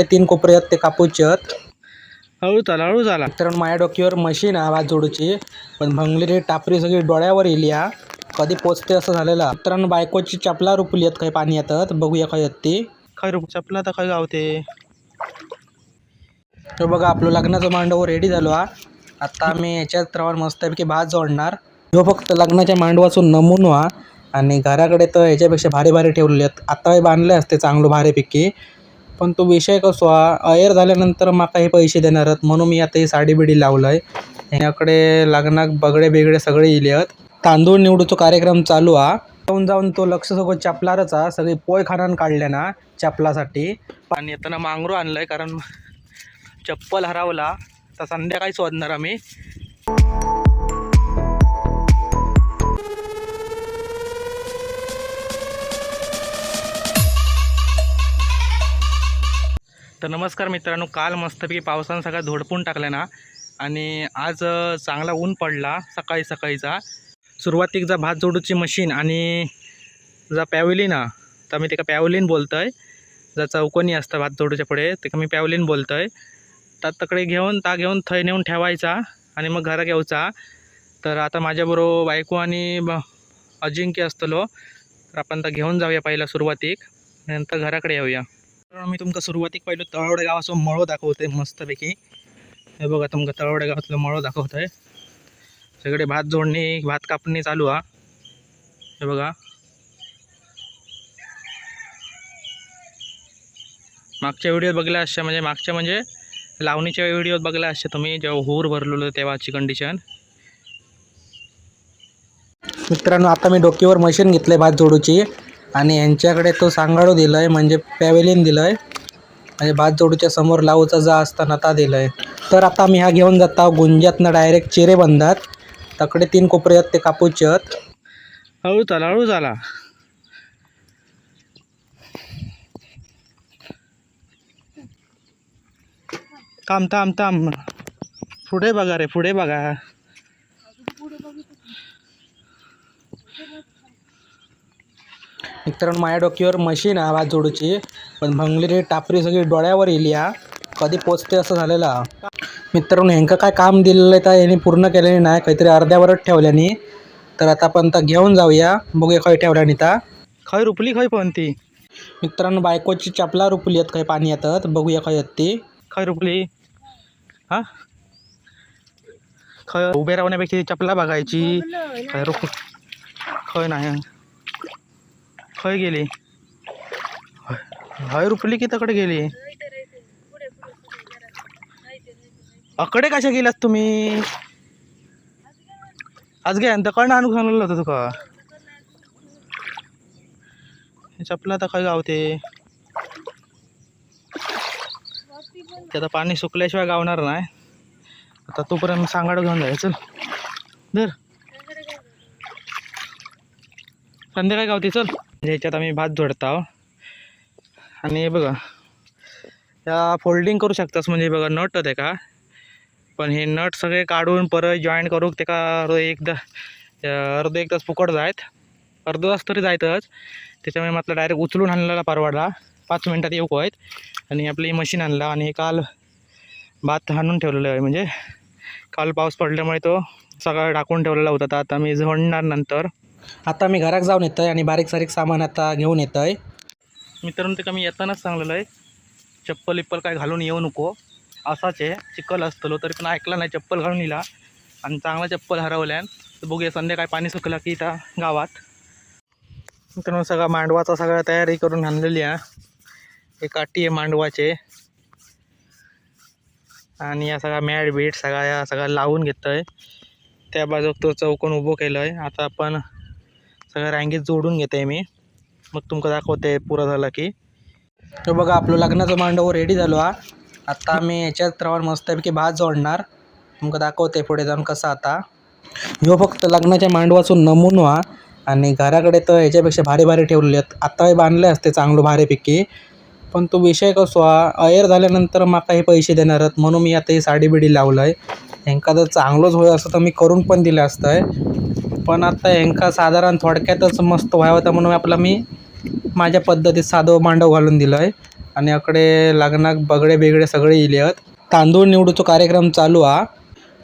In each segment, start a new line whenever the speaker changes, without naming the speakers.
तीन कोपरे आहेत ते कापूचे आहेत.
हळू झाला.
मित्रांनो माझ्या डोक्यावर मशीन आहे भात जोडूची, पण भंगलेली टापरी सगळी डोळ्यावर येली हा. कधी पोचते असं झालेलं. मित्रांनो बायकोची चपला रुपली आहेत, काही पाणी येतात बघूया काय आहेत ती.
खै रुप चपला तर खै गावते.
तो बघा आपलं लग्नाचं मांडव रेडी झालो हा. आता आम्ही याच्यात राहून मस्तपैकी भात जोडणार. जो फक्त लग्नाच्या मांडवाचं नमुनो हा, आणि घराकडे तर ह्याच्यापेक्षा भारी भारी ठेवलेले आहेत. आता बांधले असते चांगलं भारीपैकी, पण तो विषय कसो हा, अयर झाल्यानंतर माका हे पैसे देणार आहेत म्हणून मी आता ही साडी बिडी लावलंय. ह्याकडे लग्नाक बगडे बिगडे सगळे इले आहेत. तांदूळ निवडूचा कार्यक्रम चालू हा. जाऊन तो लक्ष सगळं चपलारच हा. सगळी पोय खानान काढल्या ना चपलासाठी.
आणि येताना मांगरू आणलाय कारण चप्पल हरवला, तर संध्याकाळी शोधणार आम्ही. तर नमस्कार मित्रांनो, काल मस्तपैकी पावसानं सगळा धोडपून टाकला ना, आणि आज चांगला ऊन पडला सकाळीचा. सुरुवातीचा भात जोडूची मशीन आणि जा पॅवलिन हा, तर मी त्याका पॅवलिन बोलतोय. जा चौकोनी असतं भात जोडूच्या पुढे ते मी पॅवलिन बोलतोय. तर तकडे घेऊन थै नेऊन ठेवायचा आणि मग घरा घ्यायचा. तर आता माझ्याबरोबर बायको आणि अजिंक्य असतलो, तर आपण तर घेऊन जाऊया पहिला सुरुवातीक, नंतर घराकडे येऊया. तर मी तुमका सुरुवातीक पहिलं तळवडे गावाचं मळो दाखवते मस्तपैकी. हे बघा तुमका तळवडे गावातलं मळो दाखवतोय. सगळे भात जोडणी भात कापणी चालू हा. हे बघा मागच्या व्हिडिओत बघला असते, म्हणजे लावणीच्या व्हिडिओत बघला असते तुम्ही, जेव्हा हूर भरलेलं तेव्हाची कंडिशन.
मित्रांनो आता मी डोक्यावर मशीन घेतलंय भात जोडूची, आणि यांच्याकडे तो सांगाडो दिलाय म्हणजे पॅवेलिन दिलाय, म्हणजे भात जोडूच्या समोर लावूचा जा असताना ता दिलाय. तर आता मी हा घेऊन जाता गुंजातनं डायरेक्ट चिरे बंधात. तकडे तीन कोपरे आहेत ते कापूचे आहेत.
हळू झाला. थांब. पुढे बघा रे, पुढे बघा.
मित्रांनो माझ्या डोक्यावर मशीन आहे भात जोडूची, पण भंगलेली टापरी सगळी डोळ्यावर येली हा. कधी पोचते असं झालेलं हा. मित्रांनो ह्यांका काय काम दिलेलं आहे तर यांनी पूर्ण केलेले नाही, काहीतरी अर्ध्यावरच ठेवल्यानी. तर आता आपण तर घेऊन जाऊया, बघूया खय ठेवल्यानी ता.
खै रुपली खै पण ती.
मित्रांनो बायकोची चपला रुपली आहेत, काही पाणी येतात बघूया काय आहेत ती.
खै रुपली हा. खय उभे राहण्यापेक्षा चपला बघायची. खय नाही, खय गेली. हय रुपली की तकडे गेली. अकडे कशा गेलात तुम्ही? आज घ्या तकडनं आणून सांगलेलं होतं तुका. चपला तर खय गावते. ते आता पाणी सुकल्याशिवाय गावणार नाही. आता तोपर्यंत सांगाडं घेऊन जायचं. धर संध्याकाळी गावते चल. ह्याच्यात आम्ही भात जोडतो. आणि हे बघा या फोल्डिंग करू शकतास, म्हणजे बघा नट आहे का, पण हे नट सगळे काढून परत जॉईन करू ते का अर्ध एक तास फुकट जायत, अर्धा तास तरी जायतच. त्याच्यामुळे म्हटलं डायरेक्ट उचलून आणलेला परवडला, 5 मिनटात येऊ आहेत. आणि आपली मशीन आणला, आणि हे काल भात हाणून ठेवलेलं आहे, म्हणजे काल पाऊस पडल्यामुळे तो सगळा टाकून ठेवलेला होता. तर आता मी झोडणार नंतर. आता मी घरात जाऊन येतोय आणि बारीक सारीक सामान आता घेऊन येतोय. मित्रांनो ते कमी येतानाच सांगलेलं आहे, चप्पल काय घालून येऊ नको, असाच आहे. चिखल असतलो तरी पण ऐकला नाही, चप्पल घालून येला आणि चांगला चप्पल हरवल्यान. तर बघूया संध्याकाळी पाणी सुकलं की इथं गावात. मित्रांनो सगळा मांडवाचा सगळं तयारी करून आणलेली आहे. हे काठी आहे मांडवाचे, आणि या सगळा मॅट बीट सगळा लावून घेतोय. त्या बाजूक तो चौकोन उभं केलं आहे. आता आपण सगळ्या रांगेत जोडून घेते मी, मग तुमका दाखवते पुरं झालं की.
तो बघा आपलं लग्नाचं मांडव रेडी झालो हा. आता आम्ही याच्यात राहून मस्तपैकी भात जोडणार, तुमका दाखवते पुढे जाऊन कसं. आता ह्यो फक्त लग्नाच्या मांडवाचं नमुनो हा, आणि घराकडे तर ह्याच्यापेक्षा भारी भारी ठेवलेले आहेत. आता बांधले असते चांगलं भारीपैकी, पण तो विषय कसो हा, अयर झाल्यानंतर माका हे पैसे देणार आहेत म्हणून मी आता ही साडी बिडी लावलंय. ह्यांका जर चांगलंच होय असं तर मी करून पण दिलं असतं, पण आता ह्यांका साधारण थोडक्यातच मस्त व्हावं होतं म्हणून मी माझ्या पद्धतीत साधं मांडव घालून दिलं आहे. आणि अकडे लग्नाक बगडे बिगडे सगळे इले आहेत. तांदूळ निवडूचो कार्यक्रम चालू हा.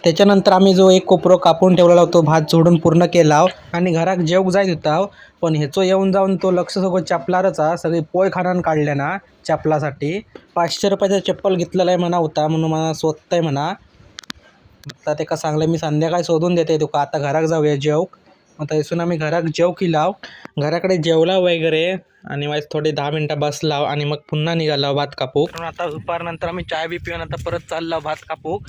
त्याच्यानंतर आम्ही जो एक कोपरो कापून ठेवलेला तो भात जोडून पूर्ण केला आणि घराक जेवूक जायत होता. पण ह्याचो येऊन जाऊन तो लक्ष सगळं चपलारच हा. सगळी पोय खानान काढले ना चपलासाठी. 500 रुपयाचा चप्पल घेतलेला आहे म्हणा होता म्हणून मला स्वतः म्हणा. आता त्याका सांगलं मी संध्याकाळी शोधून देते तुका, आता घराक जाऊया जेवक. मग थंयसून आम्ही घराक जेवक इलाव. घराकडे जेवला वगैरे आणि वाईस थोडे 10 मिनटं बसलाव आणि मग पुन्हा निघाला भात कापूक. म्हणून आता दुपारनंतर आम्ही चाय बी पिऊन आता परत चाललो भात कापूक.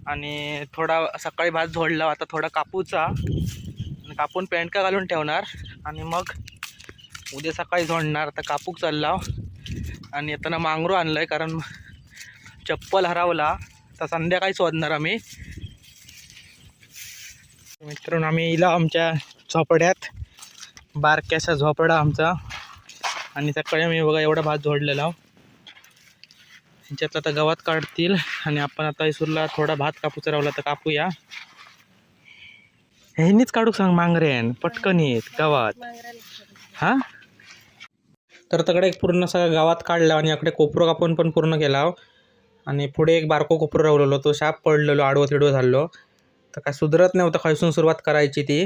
आणि थोडा सकाळी भात झोडला, आता थोडा कापूचा कापून पेंडका घालून ठेवणार आणि मग उद्या सकाळी झोडणार. आता कापूक चालला आणि येताना मांगरू आणलं आहे कारण चप्पल हरवला. तर संध्याकाळी शोधणार आम्ही. मित्रांनो आम्ही इला आमच्या झोपड्यात, बारक्याचा झोपडा आमचा. आणि सकाळी आम्ही बघा एवढा भात झोडलेला. ह्याच्यातला आता गवत काढतील आणि आपण आता इसूरला थोडा भात कापूचा रावला तर कापूया. ह्यांनीच काढूक सांग मांगरेन पटकन येत गावात. हां तर तकडे एक पूर्ण सगळा गावात काढला आणि अकडे कोपरो कापून पण पूर्ण केला. आणि पुढे एक बारको कोपरो रावलेलो तो शाप पडलेलो आडवं तिडवं झालो. तर काय सुधरत नव्हतं खयसून सुरुवात करायची ती.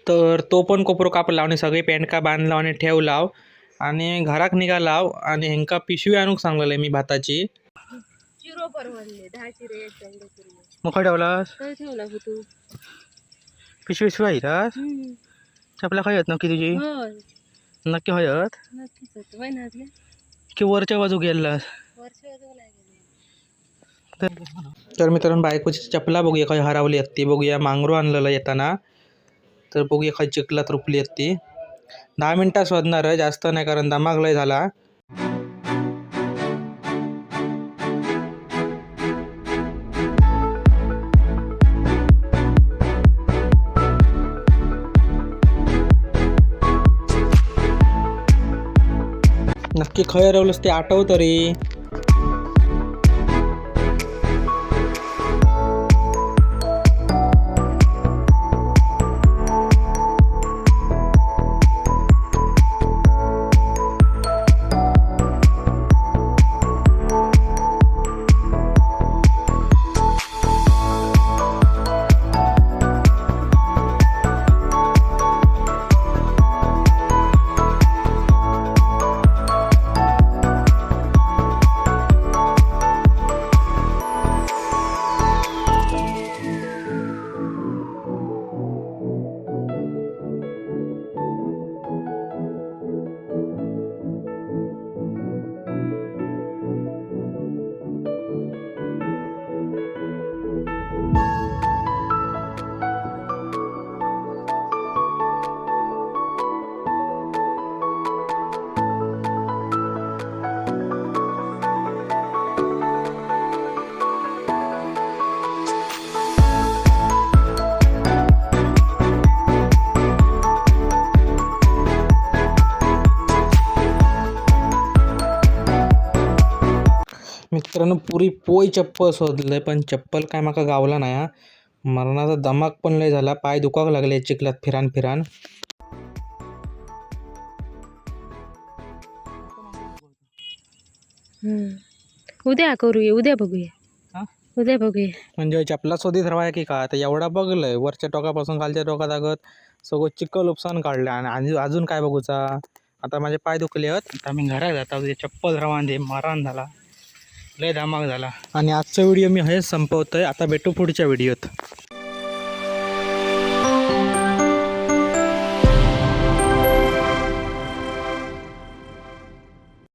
तर तो पण कोपरो कापला आणि सगळी पेंडका बांधला आणि ठेवला आणि घराक निघालाव. आणि ह्यांका पिशवी आणूक सांगलेलं मी भाताची.
चिरो परवडले 10 चिरे एकदम पुरले.
मग काय ठेवलास?
काय ठेवला हो तू?
पिशवी शिवाय येतात चपला काय येत नक्की तुझी?
होय
नक्की हयत
नक्कीच होतं महिन्यातले
की वरच्या बाजू गेलास?
वर्ष नाही गेले.
तर मित्रांनो बायकोची चपला बघूया काय हरवली आहेत ती. बघूया मांगरू आणलेलं येताना. तर बघूया काय चिखलात रुपली आहेत ती. 10 मिनटात शोधणार आहे, जास्त नाही कारण दमाग लय झाला. नक्की खय हरवलंस ते आठव तरी. मित्रांनो पुरी पोय चप्पल शोधलंय पण चप्पल काय माका गावला नाही हा. मरणाचा दमाक पण लय झाला, पाय दुखाक लागले चिखलात फिरान फिरान.
उद्या करूया, उद्या बघूया.
हा?
उद्या बघूया.
म्हणजे चपला शोधीत राहाय की का आता एवढा बघलंय वरच्या टोकापासून खालच्या टोकात लागत सगळं चिखल उपसान काढलं आणि अजून काय बघूचा. आता माझे पाय दुखले आहेत. आता मी घरात जाता चप्पल रवान दे मारान झाला, लय धमाक झाला. आणि आजचा व्हिडिओ मी हेच संपवतोय. आता भेटू पुढच्या व्हिडिओत.